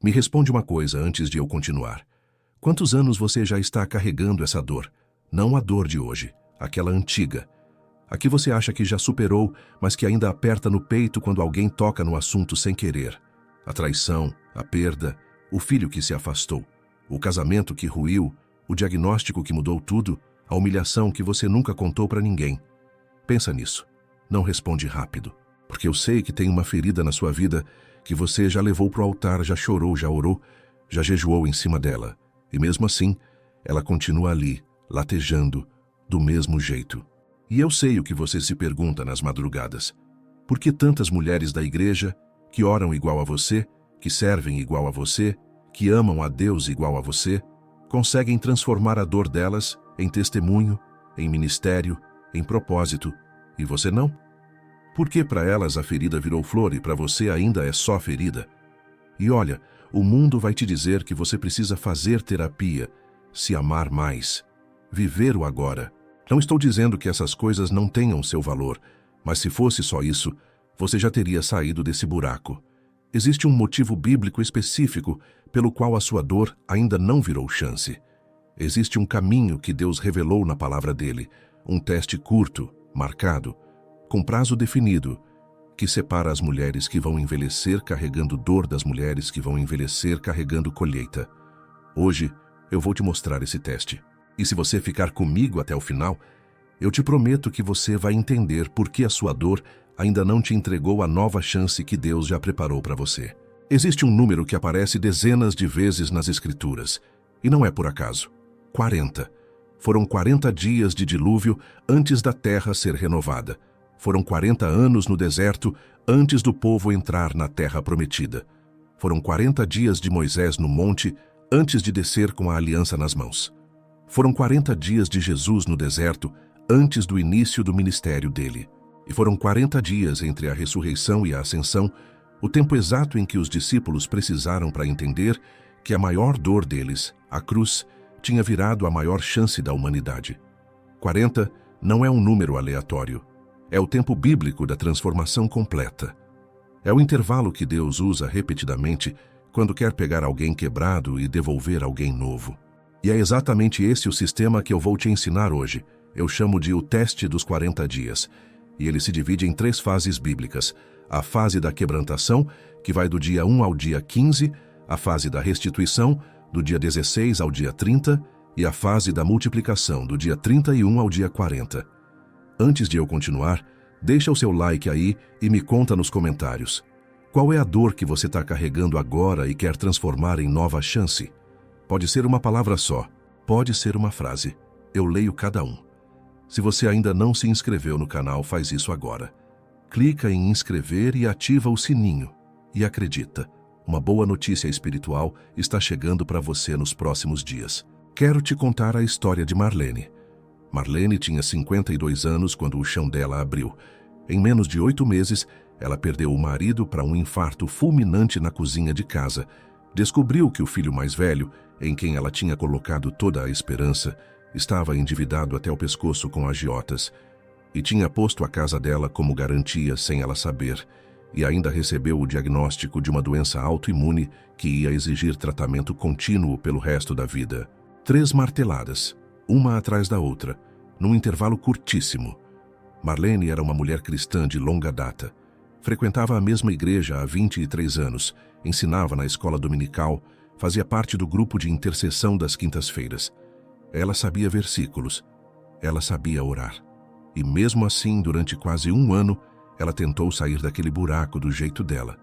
Me responde uma coisa antes de eu continuar. Quantos anos você já está carregando essa dor? Não a dor de hoje, aquela antiga. A que você acha que já superou, mas que ainda aperta no peito quando alguém toca no assunto sem querer. A traição, a perda, o filho que se afastou, o casamento que ruiu, o diagnóstico que mudou tudo, a humilhação que você nunca contou para ninguém. Pensa nisso. Não responde rápido, porque eu sei que tem uma ferida na sua vida que você já levou para o altar, já chorou, já orou, já jejuou em cima dela. E mesmo assim, ela continua ali, latejando, do mesmo jeito. E eu sei o que você se pergunta nas madrugadas. Por que tantas mulheres da igreja, que oram igual a você, que servem igual a você, que amam a Deus igual a você, conseguem transformar a dor delas em testemunho, em ministério, em propósito, e você não? Por que para elas a ferida virou flor e para você ainda é só ferida? E olha, o mundo vai te dizer que você precisa fazer terapia, se amar mais, viver o agora. Não estou dizendo que essas coisas não tenham seu valor, mas se fosse só isso, você já teria saído desse buraco. Existe um motivo bíblico específico pelo qual a sua dor ainda não virou chance. Existe um caminho que Deus revelou na palavra dele, um teste curto, marcado, com prazo definido, que separa as mulheres que vão envelhecer carregando dor das mulheres que vão envelhecer carregando colheita. Hoje, eu vou te mostrar esse teste. E se você ficar comigo até o final, eu te prometo que você vai entender por que a sua dor ainda não te entregou a nova chance que Deus já preparou para você. Existe um número que aparece dezenas de vezes nas Escrituras, e não é por acaso. 40. Foram 40 dias de dilúvio antes da terra ser renovada. Foram 40 anos no deserto antes do povo entrar na terra prometida. Foram 40 dias de Moisés no monte antes de descer com a aliança nas mãos. Foram 40 dias de Jesus no deserto antes do início do ministério dele. E foram 40 dias entre a ressurreição e a ascensão, o tempo exato em que os discípulos precisaram para entender que a maior dor deles, a cruz, tinha virado a maior chance da humanidade. 40 não é um número aleatório. É o tempo bíblico da transformação completa. É o intervalo que Deus usa repetidamente quando quer pegar alguém quebrado e devolver alguém novo. E é exatamente esse o sistema que eu vou te ensinar hoje. Eu chamo de o teste dos 40 dias. E ele se divide em 3 fases bíblicas. A fase da quebrantação, que vai do dia 1 ao dia 15, a fase da restituição, do dia 16 ao dia 30, e a fase da multiplicação, do dia 31 ao dia 40. Antes de eu continuar, deixa o seu like aí e me conta nos comentários. Qual é a dor que você está carregando agora e quer transformar em nova chance? Pode ser uma palavra só, pode ser uma frase. Eu leio cada um. Se você ainda não se inscreveu no canal, faz isso agora. Clica em inscrever e ativa o sininho. E acredita, uma boa notícia espiritual está chegando para você nos próximos dias. Quero te contar a história de Marlene. Marlene tinha 52 anos quando o chão dela abriu. Em menos de 8 meses, ela perdeu o marido para um infarto fulminante na cozinha de casa. Descobriu que o filho mais velho, em quem ela tinha colocado toda a esperança, estava endividado até o pescoço com agiotas e tinha posto a casa dela como garantia sem ela saber, e ainda recebeu o diagnóstico de uma doença autoimune que ia exigir tratamento contínuo pelo resto da vida. 3 marteladas, uma atrás da outra, num intervalo curtíssimo. Marlene era uma mulher cristã de longa data. Frequentava a mesma igreja há 23 anos, ensinava na escola dominical, fazia parte do grupo de intercessão das quintas-feiras. Ela sabia versículos, ela sabia orar. E mesmo assim, durante quase 1 ano, ela tentou sair daquele buraco do jeito dela.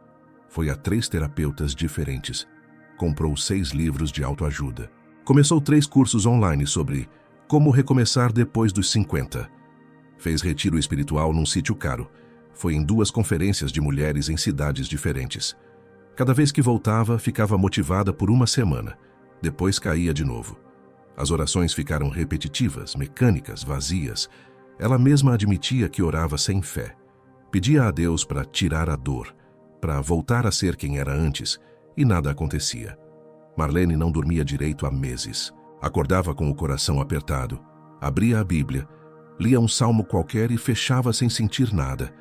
Foi a 3 terapeutas diferentes. Comprou 6 livros de autoajuda. Começou 3 cursos online sobre como recomeçar depois dos 50. Fez retiro espiritual num sítio caro. Foi em 2 conferências de mulheres em cidades diferentes. Cada vez que voltava, ficava motivada por 1 semana. Depois caía de novo. As orações ficaram repetitivas, mecânicas, vazias. Ela mesma admitia que orava sem fé. Pedia a Deus para tirar a dor, para voltar a ser quem era antes, e nada acontecia. Marlene não dormia direito há meses. Acordava com o coração apertado, abria a Bíblia, lia um salmo qualquer e fechava sem sentir nada.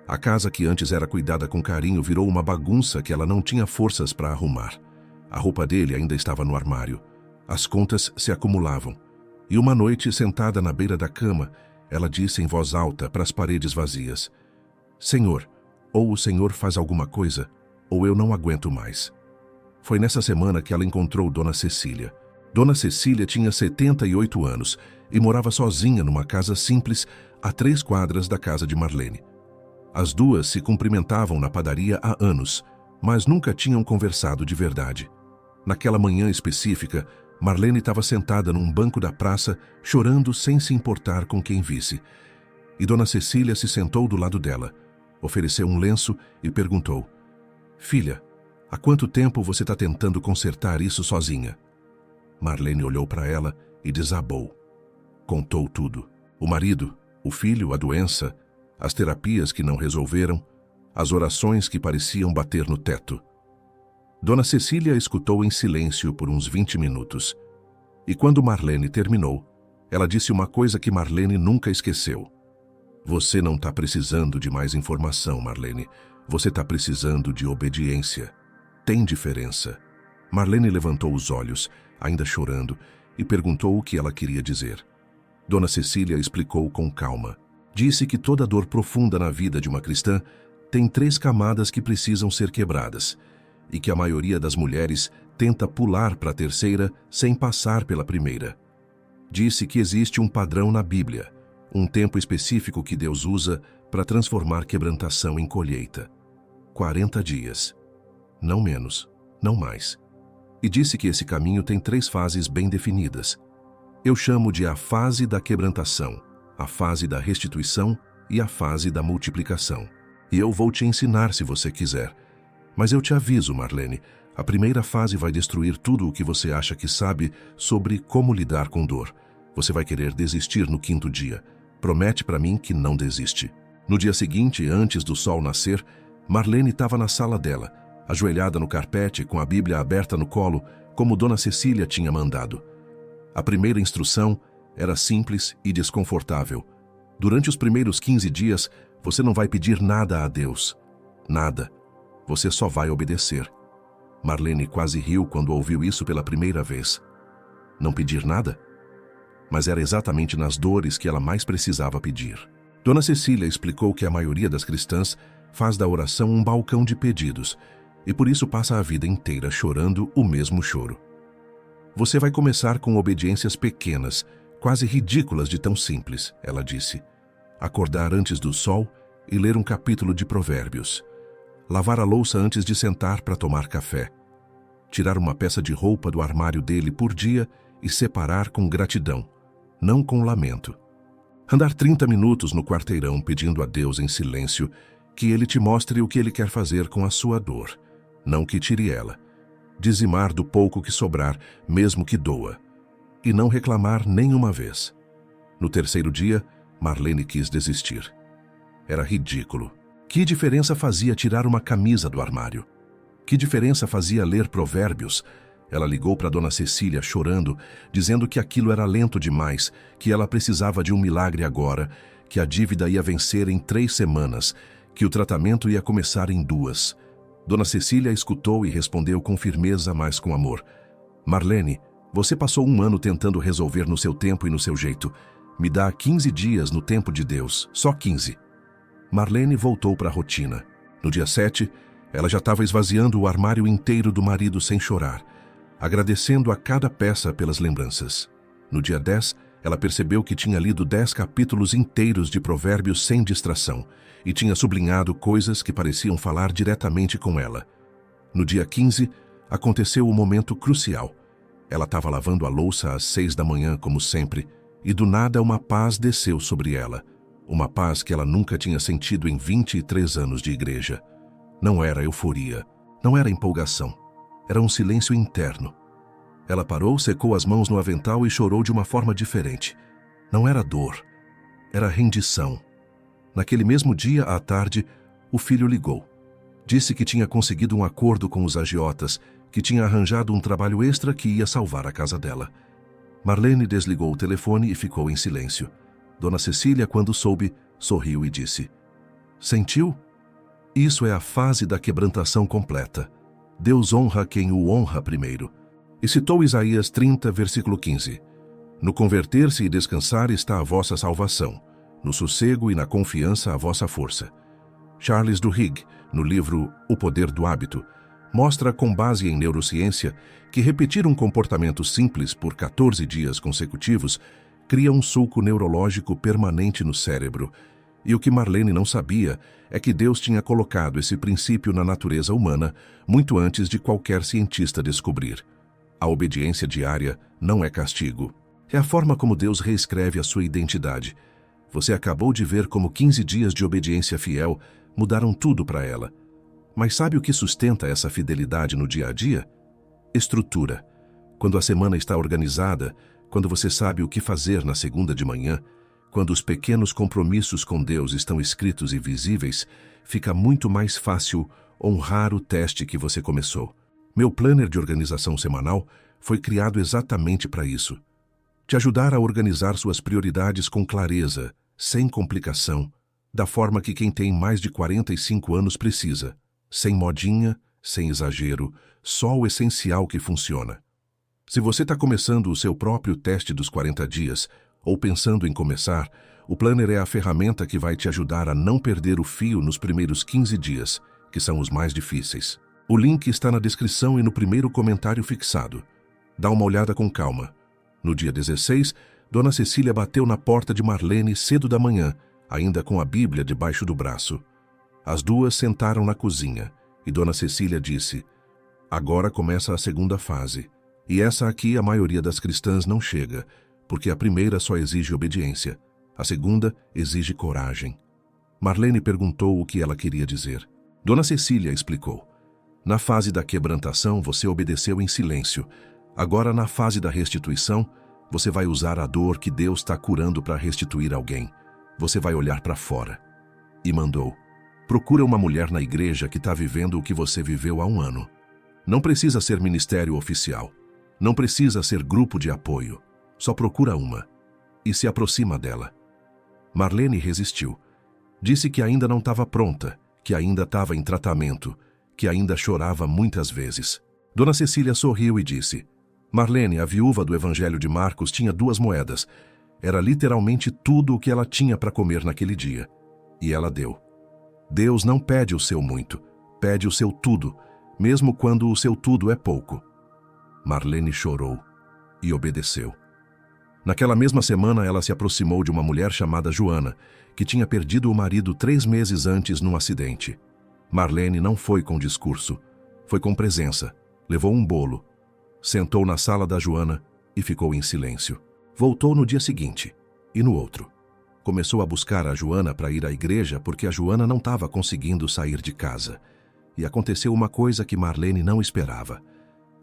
A casa que antes era cuidada com carinho virou uma bagunça que ela não tinha forças para arrumar. A roupa dele ainda estava no armário. As contas se acumulavam. E uma noite, sentada na beira da cama, ela disse em voz alta para as paredes vazias: Senhor, ou o Senhor faz alguma coisa, ou eu não aguento mais. Foi nessa semana que ela encontrou Dona Cecília. Dona Cecília tinha 78 anos e morava sozinha numa casa simples a 3 quadras da casa de Marlene. As duas se cumprimentavam na padaria há anos, mas nunca tinham conversado de verdade. Naquela manhã específica, Marlene estava sentada num banco da praça, chorando sem se importar com quem visse. E Dona Cecília se sentou do lado dela, ofereceu um lenço e perguntou: Filha, há quanto tempo você está tentando consertar isso sozinha? Marlene olhou para ela e desabou. Contou tudo. O marido, o filho, a doença, as terapias que não resolveram, as orações que pareciam bater no teto. Dona Cecília escutou em silêncio por uns 20 minutos. E quando Marlene terminou, ela disse uma coisa que Marlene nunca esqueceu. Você não está precisando de mais informação, Marlene. Você está precisando de obediência. Tem diferença. Marlene levantou os olhos, ainda chorando, e perguntou o que ela queria dizer. Dona Cecília explicou com calma. Disse que toda dor profunda na vida de uma cristã tem 3 camadas que precisam ser quebradas, e que a maioria das mulheres tenta pular para a terceira sem passar pela primeira. Disse que existe um padrão na Bíblia, um tempo específico que Deus usa para transformar quebrantação em colheita. 40 dias. Não menos, não mais. E disse que esse caminho tem 3 fases bem definidas. Eu chamo de a fase da quebrantação, a fase da restituição e a fase da multiplicação. E eu vou te ensinar se você quiser. Mas eu te aviso, Marlene, a primeira fase vai destruir tudo o que você acha que sabe sobre como lidar com dor. Você vai querer desistir no 5º dia. Promete para mim que não desiste. No dia seguinte, antes do sol nascer, Marlene estava na sala dela, ajoelhada no carpete, com a Bíblia aberta no colo, como Dona Cecília tinha mandado. A primeira instrução era simples e desconfortável. Durante os primeiros 15 dias, você não vai pedir nada a Deus. Nada. Você só vai obedecer. Marlene quase riu quando ouviu isso pela primeira vez. Não pedir nada? Mas era exatamente nas dores que ela mais precisava pedir. Dona Cecília explicou que a maioria das cristãs faz da oração um balcão de pedidos e por isso passa a vida inteira chorando o mesmo choro. Você vai começar com obediências pequenas, quase ridículas de tão simples, ela disse. Acordar antes do sol e ler um capítulo de Provérbios. Lavar a louça antes de sentar para tomar café. Tirar uma peça de roupa do armário dele por dia e separar com gratidão, não com lamento. Andar 30 minutos no quarteirão pedindo a Deus em silêncio que Ele te mostre o que Ele quer fazer com a sua dor, não que tire ela. Dizimar do pouco que sobrar, mesmo que doa. E não reclamar nenhuma vez. No 3º dia, Marlene quis desistir. Era ridículo. Que diferença fazia tirar uma camisa do armário? Que diferença fazia ler Provérbios? Ela ligou para Dona Cecília chorando, dizendo que aquilo era lento demais, que ela precisava de um milagre agora, que a dívida ia vencer em 3 semanas, que o tratamento ia começar em 2. Dona Cecília escutou e respondeu com firmeza, mas com amor. Marlene, você passou 1 ano tentando resolver no seu tempo e no seu jeito. Me dá 15 dias no tempo de Deus, só 15. Marlene voltou para a rotina. No dia 7, ela já estava esvaziando o armário inteiro do marido sem chorar, agradecendo a cada peça pelas lembranças. No dia 10, ela percebeu que tinha lido 10 capítulos inteiros de Provérbios sem distração e tinha sublinhado coisas que pareciam falar diretamente com ela. No dia 15, aconteceu o momento crucial. Ela estava lavando a louça às 6 da manhã, como sempre, e do nada uma paz desceu sobre ela. Uma paz que ela nunca tinha sentido em 23 anos de igreja. Não era euforia, não era empolgação. Era um silêncio interno. Ela parou, secou as mãos no avental e chorou de uma forma diferente. Não era dor, era rendição. Naquele mesmo dia, à tarde, o filho ligou. Disse que tinha conseguido um acordo com os agiotas, que tinha arranjado um trabalho extra que ia salvar a casa dela. Marlene desligou o telefone e ficou em silêncio. Dona Cecília, quando soube, sorriu e disse: Sentiu? Isso é a fase da quebrantação completa. Deus honra quem o honra primeiro. E citou Isaías 30, versículo 15. No converter-se e descansar está a vossa salvação, no sossego e na confiança a vossa força. Charles Duhigg, no livro O Poder do Hábito, mostra, com base em neurociência, que repetir um comportamento simples por 14 dias consecutivos cria um sulco neurológico permanente no cérebro. E o que Marlene não sabia é que Deus tinha colocado esse princípio na natureza humana muito antes de qualquer cientista descobrir. A obediência diária não é castigo. É a forma como Deus reescreve a sua identidade. Você acabou de ver como 15 dias de obediência fiel mudaram tudo para ela. Mas sabe o que sustenta essa fidelidade no dia a dia? Estrutura. Quando a semana está organizada, quando você sabe o que fazer na segunda de manhã, quando os pequenos compromissos com Deus estão escritos e visíveis, fica muito mais fácil honrar o teste que você começou. Meu planner de organização semanal foi criado exatamente para isso. Te ajudar a organizar suas prioridades com clareza, sem complicação, da forma que quem tem mais de 45 anos precisa. Sem modinha, sem exagero, só o essencial que funciona. Se você está começando o seu próprio teste dos 40 dias, ou pensando em começar, o Planner é a ferramenta que vai te ajudar a não perder o fio nos primeiros 15 dias, que são os mais difíceis. O link está na descrição e no primeiro comentário fixado. Dá uma olhada com calma. No dia 16, Dona Cecília bateu na porta de Marlene cedo da manhã, ainda com a Bíblia debaixo do braço. As duas sentaram na cozinha e Dona Cecília disse: agora começa a segunda fase. E essa aqui a maioria das cristãs não chega, porque a primeira só exige obediência, a segunda exige coragem. Marlene perguntou o que ela queria dizer. Dona Cecília explicou: na fase da quebrantação você obedeceu em silêncio. Agora na fase da restituição, você vai usar a dor que Deus está curando para restituir alguém. Você vai olhar para fora. E mandou: procura uma mulher na igreja que está vivendo o que você viveu há 1 ano. Não precisa ser ministério oficial. Não precisa ser grupo de apoio. Só procura uma. E se aproxima dela. Marlene resistiu. Disse que ainda não estava pronta, que ainda estava em tratamento, que ainda chorava muitas vezes. Dona Cecília sorriu e disse: Marlene, a viúva do Evangelho de Marcos, tinha 2 moedas. Era literalmente tudo o que ela tinha para comer naquele dia. E ela deu. Deus não pede o seu muito, pede o seu tudo, mesmo quando o seu tudo é pouco. Marlene chorou e obedeceu. Naquela mesma semana, ela se aproximou de uma mulher chamada Joana, que tinha perdido o marido 3 meses antes num acidente. Marlene não foi com discurso, foi com presença. Levou um bolo, sentou na sala da Joana e ficou em silêncio. Voltou no dia seguinte e no outro. Começou a buscar a Joana para ir à igreja porque a Joana não estava conseguindo sair de casa. E aconteceu uma coisa que Marlene não esperava.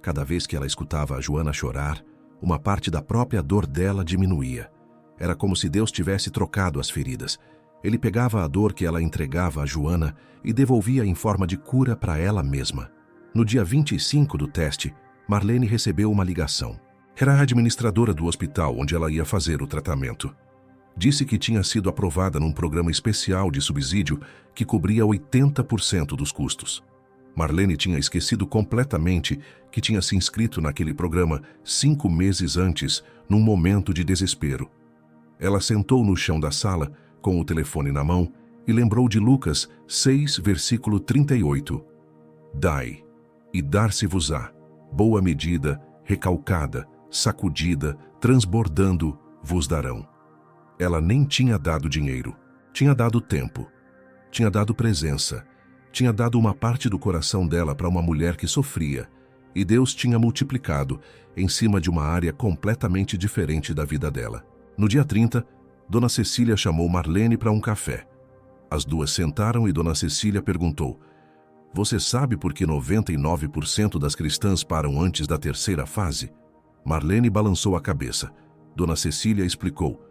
Cada vez que ela escutava a Joana chorar, uma parte da própria dor dela diminuía. Era como se Deus tivesse trocado as feridas. Ele pegava a dor que ela entregava a Joana e devolvia em forma de cura para ela mesma. No dia 25 do teste, Marlene recebeu uma ligação. Era a administradora do hospital onde ela ia fazer o tratamento. Disse que tinha sido aprovada num programa especial de subsídio que cobria 80% dos custos. Marlene tinha esquecido completamente que tinha se inscrito naquele programa 5 meses antes, num momento de desespero. Ela sentou no chão da sala, com o telefone na mão, e lembrou de Lucas 6, versículo 38. Dai, e dar-se-vos-á, boa medida, recalcada, sacudida, transbordando, vos darão. Ela nem tinha dado dinheiro, tinha dado tempo, tinha dado presença, tinha dado uma parte do coração dela para uma mulher que sofria, e Deus tinha multiplicado em cima de uma área completamente diferente da vida dela. No dia 30, Dona Cecília chamou Marlene para um café. As duas sentaram e Dona Cecília perguntou: você sabe por que 99% das cristãs param antes da 3ª fase? Marlene balançou a cabeça. Dona Cecília explicou: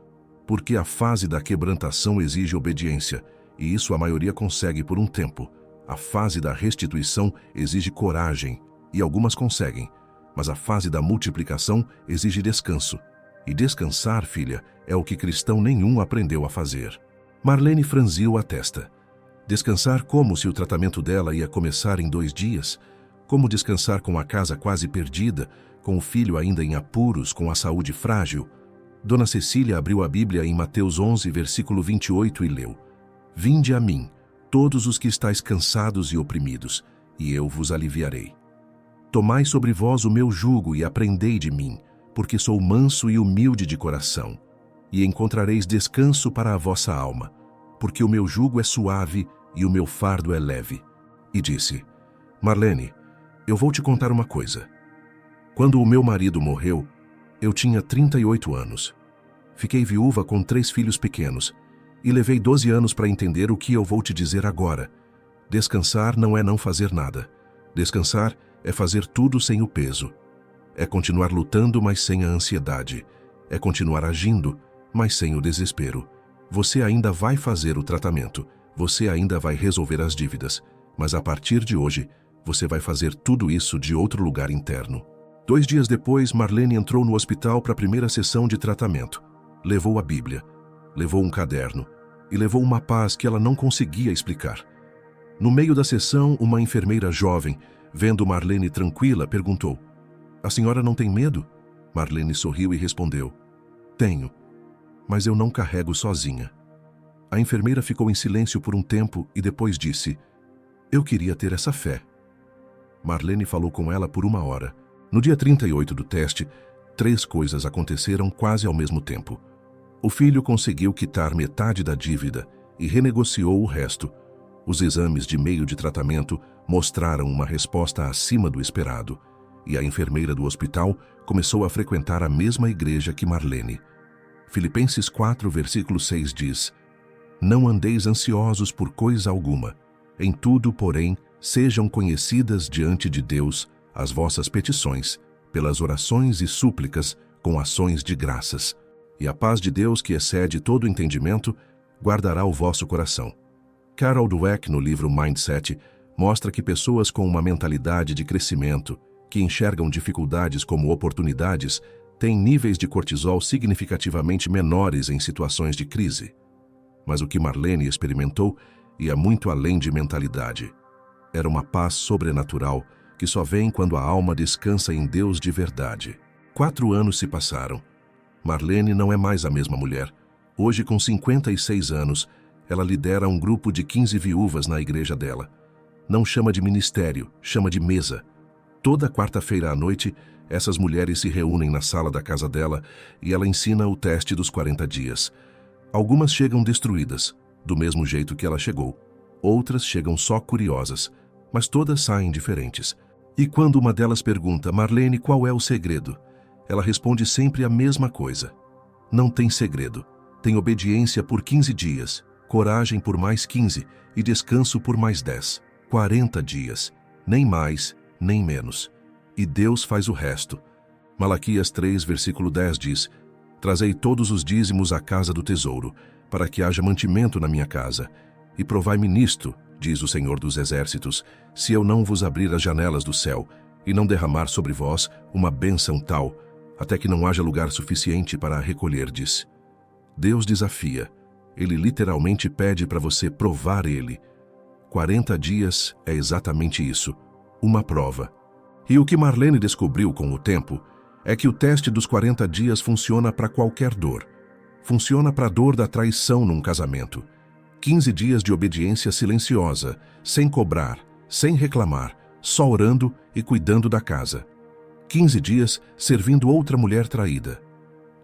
porque a fase da quebrantação exige obediência, e isso a maioria consegue por um tempo. A fase da restituição exige coragem, e algumas conseguem, mas a fase da multiplicação exige descanso. E descansar, filha, é o que cristão nenhum aprendeu a fazer. Marlene franziu a testa. Descansar como se o tratamento dela ia começar em 2 dias? Como descansar com a casa quase perdida, com o filho ainda em apuros, com a saúde frágil? Dona Cecília abriu a Bíblia em Mateus 11, versículo 28 e leu: Vinde a mim, todos os que estáis cansados e oprimidos, e eu vos aliviarei. Tomai sobre vós o meu jugo e aprendei de mim, porque sou manso e humilde de coração, e encontrareis descanso para a vossa alma, porque o meu jugo é suave e o meu fardo é leve. E disse: Marlene, eu vou te contar uma coisa. Quando o meu marido morreu, eu tinha 38 anos. Fiquei viúva com 3 filhos pequenos e levei 12 anos para entender o que eu vou te dizer agora. Descansar não é não fazer nada. Descansar é fazer tudo sem o peso. É continuar lutando, mas sem a ansiedade. É continuar agindo, mas sem o desespero. Você ainda vai fazer o tratamento. Você ainda vai resolver as dívidas. Mas a partir de hoje, você vai fazer tudo isso de outro lugar interno. 2 dias depois, Marlene entrou no hospital para a primeira sessão de tratamento. Levou a Bíblia, levou um caderno e levou uma paz que ela não conseguia explicar. No meio da sessão, uma enfermeira jovem, vendo Marlene tranquila, perguntou: A senhora não tem medo? Marlene sorriu e respondeu: Tenho, mas eu não carrego sozinha. A enfermeira ficou em silêncio por um tempo e depois disse: Eu queria ter essa fé. Marlene falou com ela por 1 hora. No dia 38 do teste, 3 coisas aconteceram quase ao mesmo tempo. O filho conseguiu quitar metade da dívida e renegociou o resto. Os exames de meio de tratamento mostraram uma resposta acima do esperado, e a enfermeira do hospital começou a frequentar a mesma igreja que Marlene. Filipenses 4, versículo 6 diz: Não andeis ansiosos por coisa alguma. Em tudo, porém, sejam conhecidas diante de Deus as vossas petições, pelas orações e súplicas, com ações de graças. E a paz de Deus, que excede todo entendimento, guardará o vosso coração. Carol Dweck, no livro Mindset, mostra que pessoas com uma mentalidade de crescimento, que enxergam dificuldades como oportunidades, têm níveis de cortisol significativamente menores em situações de crise. Mas o que Marlene experimentou ia muito além de mentalidade. Era uma paz sobrenatural que só vem quando a alma descansa em Deus de verdade. 4 anos se passaram. Marlene não é mais a mesma mulher. Hoje, com 56 anos, ela lidera um grupo de 15 viúvas na igreja dela. Não chama de ministério, chama de mesa. Toda quarta-feira à noite, essas mulheres se reúnem na sala da casa dela e ela ensina o teste dos 40 dias. Algumas chegam destruídas, do mesmo jeito que ela chegou. Outras chegam só curiosas, mas todas saem diferentes. E quando uma delas pergunta: Marlene, qual é o segredo? Ela responde sempre a mesma coisa: não tem segredo. Tem obediência por 15 dias, coragem por mais 15 e descanso por mais 10. 40 dias, nem mais, nem menos. E Deus faz o resto. Malaquias 3, versículo 10 diz: Trazei todos os dízimos à casa do tesouro, para que haja mantimento na minha casa. E provai-me nisto, diz o Senhor dos Exércitos, se eu não vos abrir as janelas do céu e não derramar sobre vós uma bênção tal, até que não haja lugar suficiente para a recolherdes. Deus desafia. Ele literalmente pede para você provar Ele. 40 dias é exatamente isso, uma prova. E o que Marlene descobriu com o tempo é que o teste dos 40 dias funciona para qualquer dor. Funciona para a dor da traição num casamento. 15 dias de obediência silenciosa, sem cobrar, sem reclamar, só orando e cuidando da casa. 15 dias servindo outra mulher traída.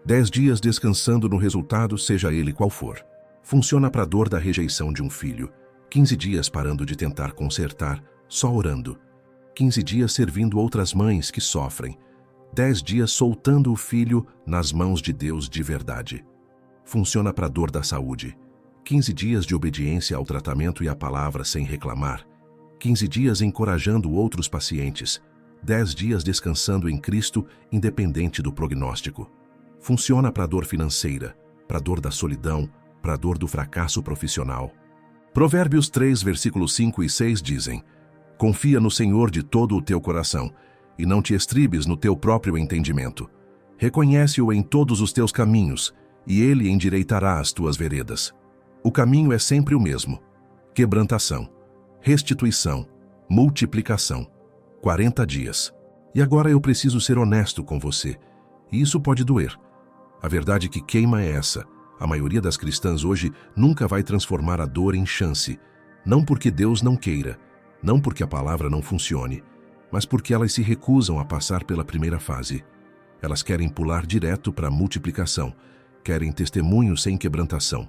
10 dias descansando no resultado, seja ele qual for. Funciona para a dor da rejeição de um filho. 15 dias parando de tentar consertar, só orando. 15 dias servindo outras mães que sofrem. 10 dias soltando o filho nas mãos de Deus de verdade. Funciona para a dor da saúde. 15 dias de obediência ao tratamento e à palavra sem reclamar. 15 dias encorajando outros pacientes. 10 dias descansando em Cristo, independente do prognóstico. Funciona para a dor financeira, para a dor da solidão, para a dor do fracasso profissional. Provérbios 3, versículos 5 e 6 dizem: Confia no Senhor de todo o teu coração, e não te estribes no teu próprio entendimento. Reconhece-o em todos os teus caminhos, e ele endireitará as tuas veredas. O caminho é sempre o mesmo: quebrantação, restituição, multiplicação. 40 dias. E agora eu preciso ser honesto com você. E isso pode doer. A verdade que queima é essa. A maioria das cristãs hoje nunca vai transformar a dor em chance. Não porque Deus não queira, não porque a palavra não funcione, mas porque elas se recusam a passar pela primeira fase. Elas querem pular direto para a multiplicação, querem testemunho sem quebrantação,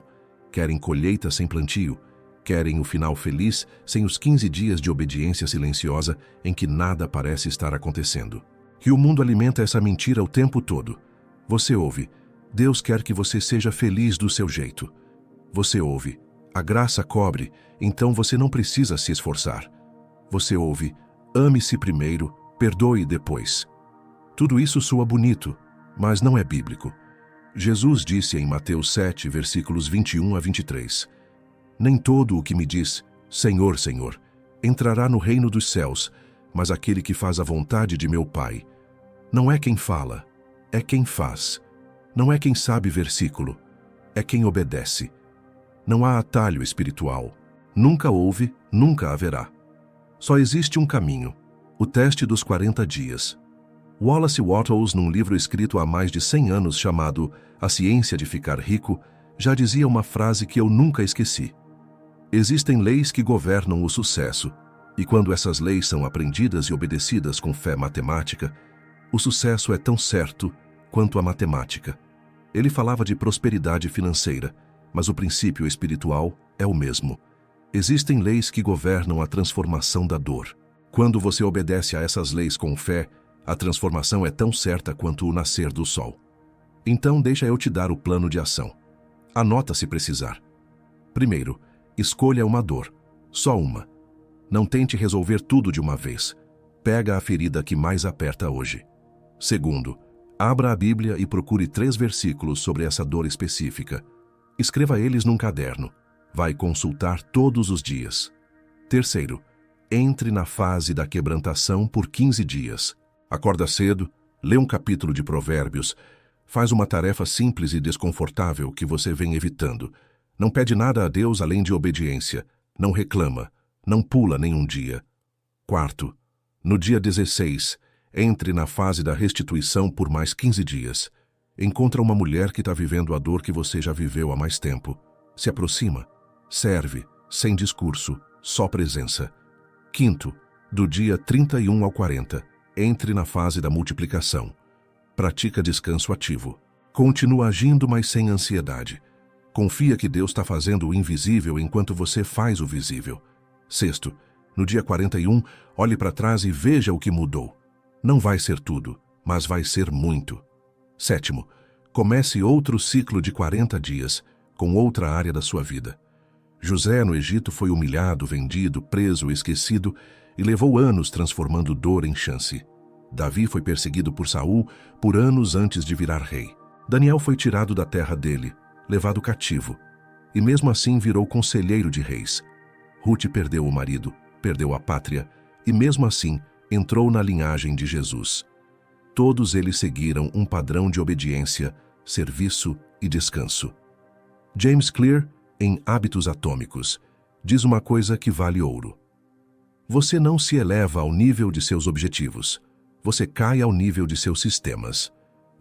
querem colheita sem plantio, querem o final feliz sem os 15 dias de obediência silenciosa em que nada parece estar acontecendo. E o mundo alimenta essa mentira o tempo todo. Você ouve, Deus quer que você seja feliz do seu jeito. Você ouve, a graça cobre, então você não precisa se esforçar. Você ouve, ame-se primeiro, perdoe depois. Tudo isso soa bonito, mas não é bíblico. Jesus disse em Mateus 7, versículos 21 a 23, Nem todo o que me diz, Senhor, Senhor, entrará no reino dos céus, mas aquele que faz a vontade de meu Pai. Não é quem fala, é quem faz. Não é quem sabe versículo, é quem obedece. Não há atalho espiritual. Nunca houve, nunca haverá. Só existe um caminho, o teste dos 40 dias. Wallace Wattles, num livro escrito há mais de 100 anos chamado A Ciência de Ficar Rico, já dizia uma frase que eu nunca esqueci. Existem leis que governam o sucesso, e quando essas leis são aprendidas e obedecidas com fé matemática, o sucesso é tão certo quanto a matemática. Ele falava de prosperidade financeira, mas o princípio espiritual é o mesmo. Existem leis que governam a transformação da dor. Quando você obedece a essas leis com fé, a transformação é tão certa quanto o nascer do sol. Então, deixa eu te dar o plano de ação. Anota se precisar. Primeiro, escolha uma dor. Só uma. Não tente resolver tudo de uma vez. Pega a ferida que mais aperta hoje. Segundo, abra a Bíblia e procure 3 versículos sobre essa dor específica. Escreva eles num caderno. Vai consultar todos os dias. Terceiro, entre na fase da quebrantação por 15 dias. Acorda cedo, lê um capítulo de Provérbios, faz uma tarefa simples e desconfortável que você vem evitando. Não pede nada a Deus além de obediência. Não reclama. Não pula nenhum dia. Quarto, no dia 16, entre na fase da restituição por mais 15 dias. Encontra uma mulher que está vivendo a dor que você já viveu há mais tempo. Se aproxima. Serve, sem discurso, só presença. Quinto, do dia 31 ao 40, entre na fase da multiplicação. Pratica descanso ativo. Continua agindo, mas sem ansiedade. Confia que Deus está fazendo o invisível enquanto você faz o visível. Sexto, no dia 41, olhe para trás e veja o que mudou. Não vai ser tudo, mas vai ser muito. Sétimo, comece outro ciclo de 40 dias, com outra área da sua vida. José no Egito foi humilhado, vendido, preso, esquecido e levou anos transformando dor em chance. Davi foi perseguido por Saul por anos antes de virar rei. Daniel foi tirado da terra dele, levado cativo, e mesmo assim virou conselheiro de reis. Rute perdeu o marido, perdeu a pátria, e mesmo assim entrou na linhagem de Jesus. Todos eles seguiram um padrão de obediência, serviço e descanso. James Clear, em Hábitos Atômicos, diz uma coisa que vale ouro. Você não se eleva ao nível de seus objetivos, você cai ao nível de seus sistemas.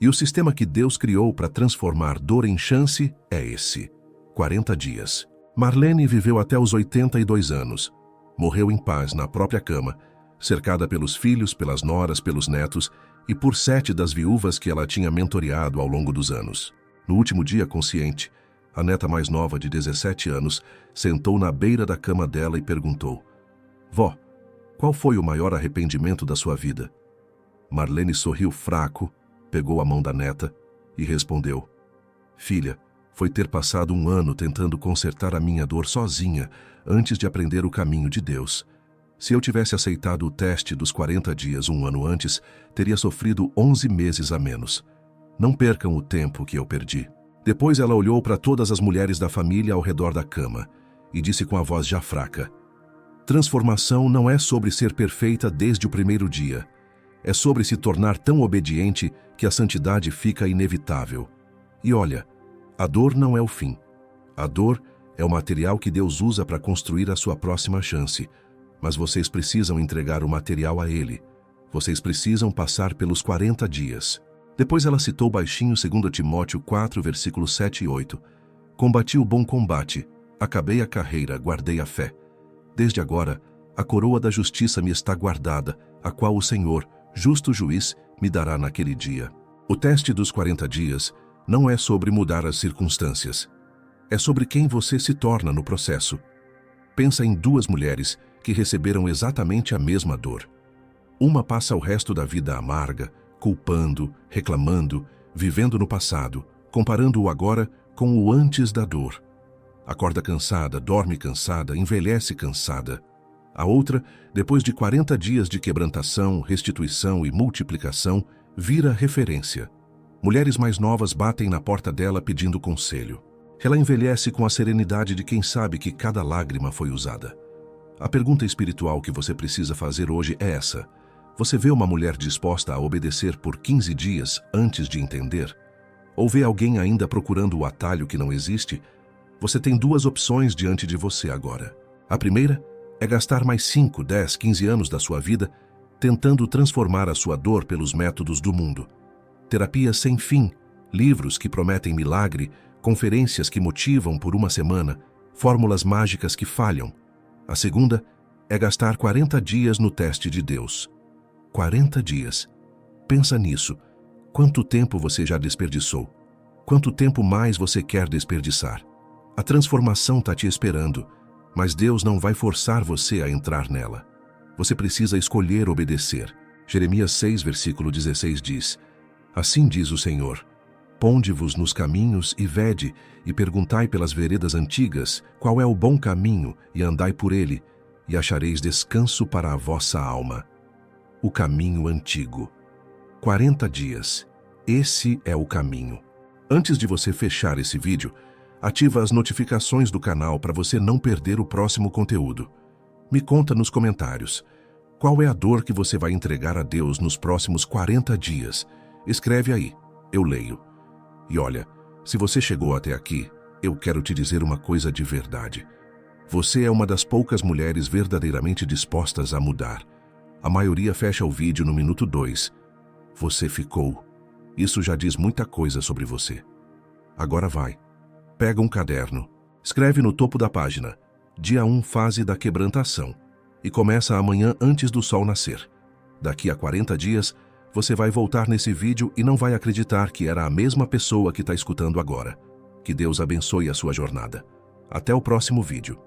E o sistema que Deus criou para transformar dor em chance é esse: 40 dias. Marlene viveu até os 82 anos. Morreu em paz na própria cama, cercada pelos filhos, pelas noras, pelos netos e por 7 das viúvas que ela tinha mentoreado ao longo dos anos. No último dia, consciente, a neta mais nova, de 17 anos, sentou na beira da cama dela e perguntou: Vó, qual foi o maior arrependimento da sua vida? Marlene sorriu fraco, pegou a mão da neta e respondeu: Filha, foi ter passado um ano tentando consertar a minha dor sozinha antes de aprender o caminho de Deus. Se eu tivesse aceitado o teste dos 40 dias um ano antes, teria sofrido 11 meses a menos. Não percam o tempo que eu perdi. Depois ela olhou para todas as mulheres da família ao redor da cama e disse com a voz já fraca: Transformação não é sobre ser perfeita desde o primeiro dia. É sobre se tornar tão obediente que a santidade fica inevitável. E olha, a dor não é o fim. A dor é o material que Deus usa para construir a sua próxima chance. Mas vocês precisam entregar o material a ele. Vocês precisam passar pelos 40 dias. Depois ela citou baixinho 2 Timóteo 4, versículos 7 e 8. Combati o bom combate, acabei a carreira, guardei a fé. Desde agora, a coroa da justiça me está guardada, a qual o Senhor, justo juiz, me dará naquele dia. O teste dos 40 dias não é sobre mudar as circunstâncias. É sobre quem você se torna no processo. Pensa em 2 mulheres que receberam exatamente a mesma dor. Uma passa o resto da vida amarga, culpando, reclamando, vivendo no passado, comparando o agora com o antes da dor. Acorda cansada, dorme cansada, envelhece cansada. A outra, depois de 40 dias de quebrantação, restituição e multiplicação, vira referência. Mulheres mais novas batem na porta dela pedindo conselho. Ela envelhece com a serenidade de quem sabe que cada lágrima foi usada. A pergunta espiritual que você precisa fazer hoje é essa. Você vê uma mulher disposta a obedecer por 15 dias antes de entender? Ou vê alguém ainda procurando o atalho que não existe? Você tem 2 opções diante de você agora. A primeira é gastar mais 5, 10, 15 anos da sua vida tentando transformar a sua dor pelos métodos do mundo. Terapia sem fim, livros que prometem milagre, conferências que motivam por uma semana, fórmulas mágicas que falham. A segunda é gastar 40 dias no teste de Deus. 40 dias. Pensa nisso. Quanto tempo você já desperdiçou? Quanto tempo mais você quer desperdiçar? A transformação está te esperando, mas Deus não vai forçar você a entrar nela. Você precisa escolher obedecer. Jeremias 6, versículo 16 diz: Assim diz o Senhor: Ponde-vos nos caminhos e vede, e perguntai pelas veredas antigas, qual é o bom caminho, e andai por ele, e achareis descanso para a vossa alma. O caminho antigo. 40 dias. Esse é o caminho. Antes de você fechar esse vídeo, ativa as notificações do canal para você não perder o próximo conteúdo. Me conta nos comentários. Qual é a dor que você vai entregar a Deus nos próximos 40 dias? Escreve aí. Eu leio. E olha, se você chegou até aqui, eu quero te dizer uma coisa de verdade. Você é uma das poucas mulheres verdadeiramente dispostas a mudar. A maioria fecha o vídeo no minuto 2. Você ficou. Isso já diz muita coisa sobre você. Agora vai. Pega um caderno. Escreve no topo da página: Dia 1, fase da quebrantação. E começa amanhã antes do sol nascer. Daqui a 40 dias, você vai voltar nesse vídeo e não vai acreditar que era a mesma pessoa que está escutando agora. Que Deus abençoe a sua jornada. Até o próximo vídeo.